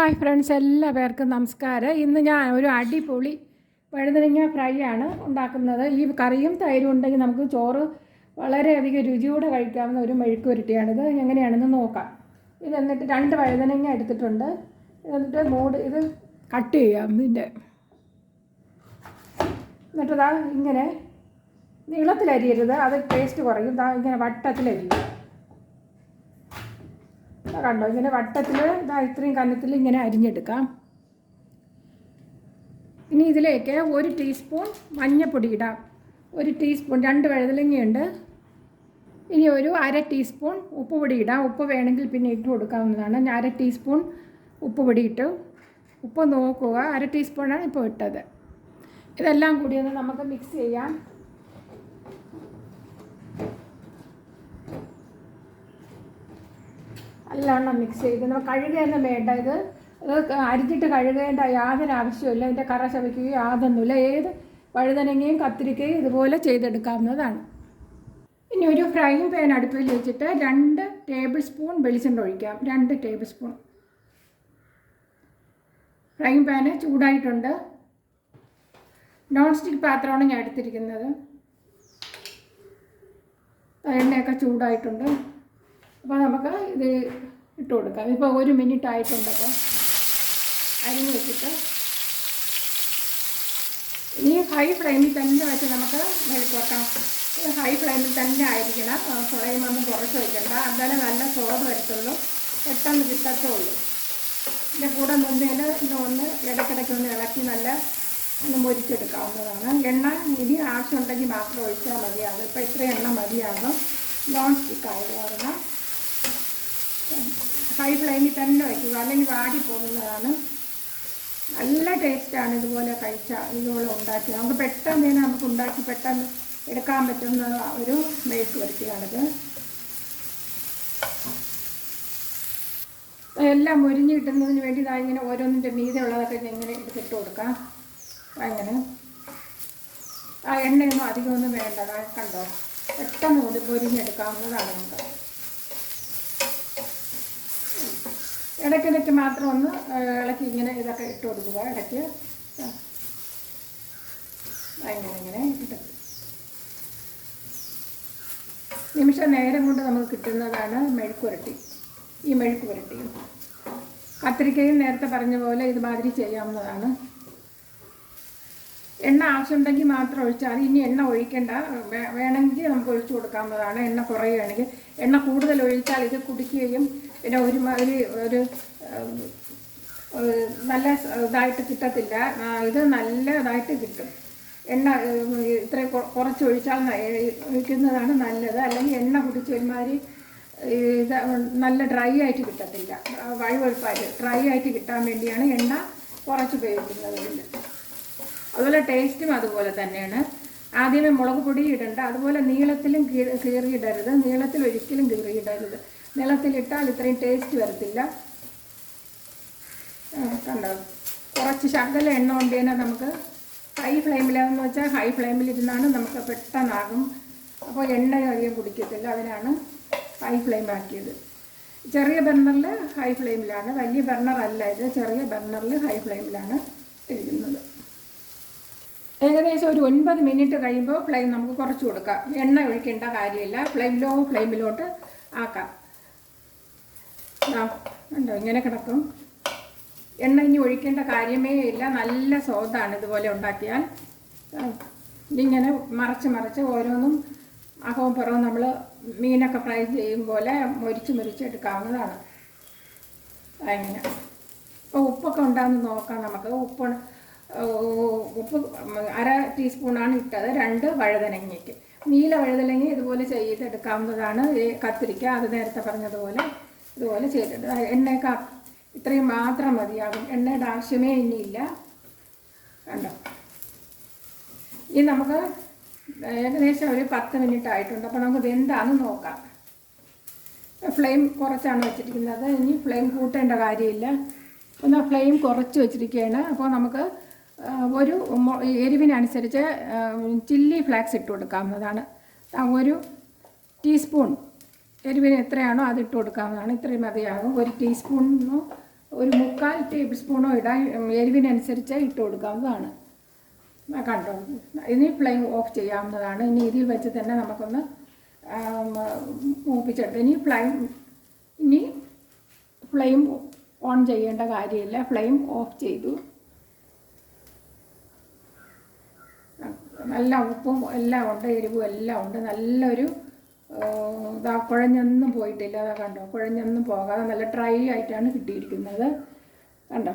Hi friends, എല്ലാവർക്കും നമസ്കാരം. ഇന്ന് ഞാൻ ഒരു അടിപൊളി വഴുതനങ്ങ ഫ്രൈ ആണ് ഉണ്ടാക്കുന്നത്. ഈ കറിയും തൈരും ഉണ്ടെങ്കിൽ നമുക്ക് ചോറ് വളരെയധികം രുചിയോടെ കഴിക്കാവുന്ന ഒരു മെഴുക്ക് പുരട്ടിയാണിത്. എങ്ങനെയാണെന്ന് നോക്കാം. ഇത് എന്നിട്ട് 2 വഴുതനങ്ങ എടുത്തിട്ടുണ്ട്. എന്നിട്ട് ഇത് കട്ട് ചെയ്യാം. എന്നിട്ട് ഇങ്ങനെ നീളത്തിലരിയരുത്, അത് ടേസ്റ്റ് കുറയും. ഇങ്ങനെ വട്ടത്തിലരിയും. കണ്ടോ, ഇങ്ങനെ വട്ടത്തിൽ ഇത്രയും കനത്തിൽ ഇങ്ങനെ അരിഞ്ഞെടുക്കാം. ഇനി ഇതിലേക്ക് 1 ടീസ്പൂൺ മഞ്ഞൾപ്പൊടി ഇടാം. 1 ടീസ്പൂൺ, 2 വഴുതനങ്ങയുണ്ട്. ഇനി ഒരു 1/2 ടീസ്പൂൺ ഉപ്പ് പൊടി ഇടാം. ഉപ്പ് വേണമെങ്കിൽ പിന്നെ ഇട്ട് കൊടുക്കാവുന്നതാണ്. ഞാൻ 1/2 ടീസ്പൂൺ ഉപ്പ് പൊടി ഇട്ടു. ഉപ്പ് നോക്കുക, 1/2 ടീസ്പൂണാണ് ഇപ്പോൾ ഇട്ടത്. ഇതെല്ലാം കൂടി ഒന്ന് നമുക്ക് മിക്സ് ചെയ്യാം. നല്ലവണ്ണം മിക്സ് ചെയ്ത് നമുക്ക് കഴുകുകയൊന്നും വേണ്ട. ഇത് അരിഞ്ഞിട്ട് കഴുകേണ്ട യാതൊരു ആവശ്യമില്ല. ഇതിൻ്റെ കറ ചവയ്ക്കുകയോ യാതൊന്നുമില്ല. ഏത് വഴുതനങ്ങയും കത്തിരിക്കയും ഇതുപോലെ ചെയ്തെടുക്കാവുന്നതാണ്. ഇനി ഒരു ഫ്രൈയിങ് പാൻ അടുപ്പിൽ വെച്ചിട്ട് 2 ടേബിൾ സ്പൂൺ വെളിച്ചെണ്ണ ഒഴിക്കാം. 2 ടേബിൾ സ്പൂൺ. ഫ്രൈയിങ് പാന് ചൂടായിട്ടുണ്ട്. നോൺ സ്റ്റിക്ക് പാത്രമാണ് ഞാൻ എടുത്തിരിക്കുന്നത്. എണ്ണയൊക്കെ ചൂടായിട്ടുണ്ട്. അപ്പോൾ നമുക്ക് ഇത് ഇട്ട് കൊടുക്കാം. ഇപ്പോൾ 1 മിനിറ്റ് ആയിട്ടുണ്ട്. അപ്പോൾ അരിഞ്ഞ് വെച്ചിട്ട് ഇനി ഹൈ ഫ്ലെയിമിൽ തന്നെ വെച്ച് നമുക്ക് മെഴുക്കുവരട്ടാം. ഹൈ ഫ്ലെയിമിൽ തന്നെ ആയിരിക്കണം. ഫ്ലെയിമൊന്നും കുറച്ച് വയ്ക്കണ്ട. എന്നാലും നല്ല സ്വാദ് വരത്തുള്ളൂ, പെട്ടെന്ന് കിട്ടത്തുള്ളൂ. ഇതിൻ്റെ കൂടെ ഒന്ന് ഇടയ്ക്കിടയ്ക്ക് ഒന്ന് ഇളക്കി നല്ല ഒന്ന് മൊരിച്ചെടുക്കാവുന്നതാണ്. എണ്ണ ഇനി ആവശ്യമുണ്ടെങ്കിൽ മാത്രം ഒഴിച്ചാൽ മതിയാകും. ഇപ്പോൾ ഇത്ര എണ്ണ മതിയാകും. നോൺ സ്റ്റിക്ക് ആയത് കാരണം ഹൈ ഫ്ലെയിമിൽ തന്നെ വയ്ക്കുക, അല്ലെങ്കിൽ വാടി പോകുന്നതാണ്. നല്ല ടേസ്റ്റാണ് ഇതുപോലെ ഇതുപോലെ ഉണ്ടാക്കി. നമുക്ക് പെട്ടെന്ന് എടുക്കാൻ പറ്റുന്ന ഒരു മെഴുക്ക് പുരട്ടിയാണിത്. എല്ലാം മൊരിഞ്ഞ് കിട്ടുന്നതിന് വേണ്ടി ഇങ്ങനെ ഓരോന്നിൻ്റെ മീതെ ഉള്ളതൊക്കെ ഇങ്ങനെ എടുത്തിട്ട് കൊടുക്കാം. അങ്ങനെ ആ എണ്ണയൊന്നും അധികമൊന്നും വേണ്ട. കണ്ടോ, പെട്ടെന്ന് മൊരിഞ്ഞെടുക്കാവുന്നതാണ് നമുക്ക്. ഇടയ്ക്കിടയ്ക്ക് മാത്രം ഒന്ന് ഇളക്കി ഇങ്ങനെ ഇതൊക്കെ ഇട്ട് കൊടുക്കുക. ഇടയ്ക്ക് ഇങ്ങനെ ഇട്ട് നിമിഷ നേരം കൊണ്ട് നമുക്ക് കിട്ടുന്നതാണ് മെഴുക്ക് പുരട്ടി. ഈ മെഴുക്ക് പുരട്ടി കത്തിരിക്കയും നേരത്തെ പറഞ്ഞ പോലെ ഇതുമാതിരി ചെയ്യാവുന്നതാണ്. എണ്ണ ആവശ്യമുണ്ടെങ്കിൽ മാത്രം ഒഴിച്ചാൽ ഇനി എണ്ണ ഒഴിക്കേണ്ട. വേണമെങ്കിൽ നമുക്ക് ഒഴിച്ചു കൊടുക്കാവുന്നതാണ്. എണ്ണ കുറയുകയാണെങ്കിൽ. എണ്ണ കൂടുതൽ ഒഴിച്ചാൽ ഇത് കുടിക്കുകയും പിന്നെ ഒരു നല്ല ഇതായിട്ട് കിട്ടത്തില്ല. ഇത് നല്ല ഇതായിട്ട് കിട്ടും. എണ്ണ ഇത്ര കുറച്ച് ഒഴിക്കുന്നതാണ് നല്ലത്. അല്ലെങ്കിൽ എണ്ണ കുടിച്ച് ഒരുമാതിരി ഇത് നല്ല ഡ്രൈ ആയിട്ട് കിട്ടത്തില്ല. വഴുവഴുപ്പായിട്ട് ഡ്രൈ ആയിട്ട് കിട്ടാൻ വേണ്ടിയാണ് എണ്ണ കുറച്ച് ഉപയോഗിക്കുന്നത്. അതുപോലെ ടേസ്റ്റും അതുപോലെ തന്നെയാണ്. ആദ്യമേ മുളക് പൊടി ഇടണ്ട. അതുപോലെ നീളത്തിലും കീറിയിടരുത്. നീളത്തിൽ ഒരിക്കലും കീറിയിടരുത്. നീളത്തിലിട്ടാൽ ഇത്രയും ടേസ്റ്റ് വരത്തില്ല. കണ്ടോ, കുറച്ച് ശകല എണ്ണ കൊണ്ട് തന്നെ നമുക്ക് ഹൈ ഫ്ലെയിമിലാണെന്ന് വെച്ചാൽ ഹൈ ഫ്ലെയിമിലിരുന്നാണ് നമുക്ക് പെട്ടെന്നാകും. അപ്പോൾ എണ്ണ അധികം കുടിക്കത്തില്ല. അതിനാണ് ഹൈ ഫ്ലെയിം ആക്കിയത്. ചെറിയ ബർണറിൽ ഹൈ ഫ്ലെയിമിലാണ്. വലിയ ബർണറല്ല ഇത്. ചെറിയ ബർണറിൽ ഹൈ ഫ്ലെയിമിലാണ് ഇരിക്കുന്നത്. ഏകദേശം ഒരു 9 മിനിറ്റ് കഴിയുമ്പോൾ ഫ്ലെയിം നമുക്ക് കുറച്ച് കൊടുക്കാം. എണ്ണ ഒഴിക്കേണ്ട കാര്യമില്ല. ലോ ഫ്ലെയിമിലോട്ട് ആക്കാം. ഉണ്ടോ, ഇങ്ങനെ കിടക്കും. എണ്ണ ഇനി ഒഴിക്കേണ്ട കാര്യമേ ഇല്ല. നല്ല സ്വാദാണ് ഇതുപോലെ ഉണ്ടാക്കിയാൽ. ഇതിങ്ങനെ മറിച്ച് ഓരോന്നും അകവും പുറവും നമ്മൾ മീനൊക്കെ ഫ്രൈ ചെയ്യും പോലെ മൊരിച്ച് എടുക്കാവുന്നതാണ്. അങ്ങനെ ഇപ്പോൾ ഉപ്പൊക്കെ ഉണ്ടാകുന്ന നോക്കാം നമുക്ക്. ഉപ്പ് 1/2 ടീസ്പൂണാണ് ഇട്ടത് 2 വഴുതനങ്ങയ്ക്ക്. നീല വഴുതനങ്ങ ഇതുപോലെ ചെയ്തെടുക്കാവുന്നതാണ്. കത്തിരിക്ക അത് നേരത്തെ പറഞ്ഞതുപോലെ ഇതുപോലെ ചെയ്തിട്ട് എണ്ണയൊക്കെ ഇത്രയും മാത്രം മതിയാകും. എണ്ണയുടെ ആവശ്യമേ ഇനിയില്ല. കണ്ടോ, ഇനി നമുക്ക് ഏകദേശം ഒരു 10 മിനിറ്റ് ആയിട്ടുണ്ട്. അപ്പോൾ നമുക്ക് എന്താണെന്ന് നോക്കാം. ഫ്ലെയിം കുറച്ചാണ് വെച്ചിരിക്കുന്നത്. ഇനി ഫ്ലെയിം കൂട്ടേണ്ട കാര്യമില്ല. എന്നാൽ ഫ്ലെയിം കുറച്ച് വെച്ചിരിക്കുകയാണ്. അപ്പോൾ നമുക്ക് ഒരു എരിവിനനുസരിച്ച് ചില്ലി ഫ്ലാക്സ് ഇട്ട് കൊടുക്കാവുന്നതാണ്. 1 ടീസ്പൂൺ എരിവിന് എത്രയാണോ അതിട്ട് കൊടുക്കാവുന്നതാണ്. ഇത്രയും മതിയാകും. 1 ടീസ്പൂണോ ഒരു 3/4 ടേബിൾ സ്പൂണോ ഇടാൻ, എരിവിനനുസരിച്ച് ഇട്ട് കൊടുക്കാവുന്നതാണ്. കണ്ടോ, ഇനി ഫ്ലെയിം ഓഫ് ചെയ്യാവുന്നതാണ്. ഇനി ഇതിൽ വെച്ച് തന്നെ നമുക്കൊന്ന് മൂപ്പിച്ചെടുത്ത് ഇനി ഫ്ലെയിം ഓൺ ചെയ്യേണ്ട കാര്യമില്ല. ഫ്ലെയിം ഓഫ് ചെയ്തു. നല്ല ഉപ്പും എല്ലാം ഉണ്ട്, എരിവും എല്ലാം ഉണ്ട്. നല്ലൊരു കുഴഞ്ഞൊന്നും പോയിട്ടില്ല. കണ്ടോ, കുഴഞ്ഞൊന്നും പോകാതെ നല്ല ഡ്രൈ ആയിട്ടാണ് കിട്ടിയിരിക്കുന്നത്. കണ്ടോ.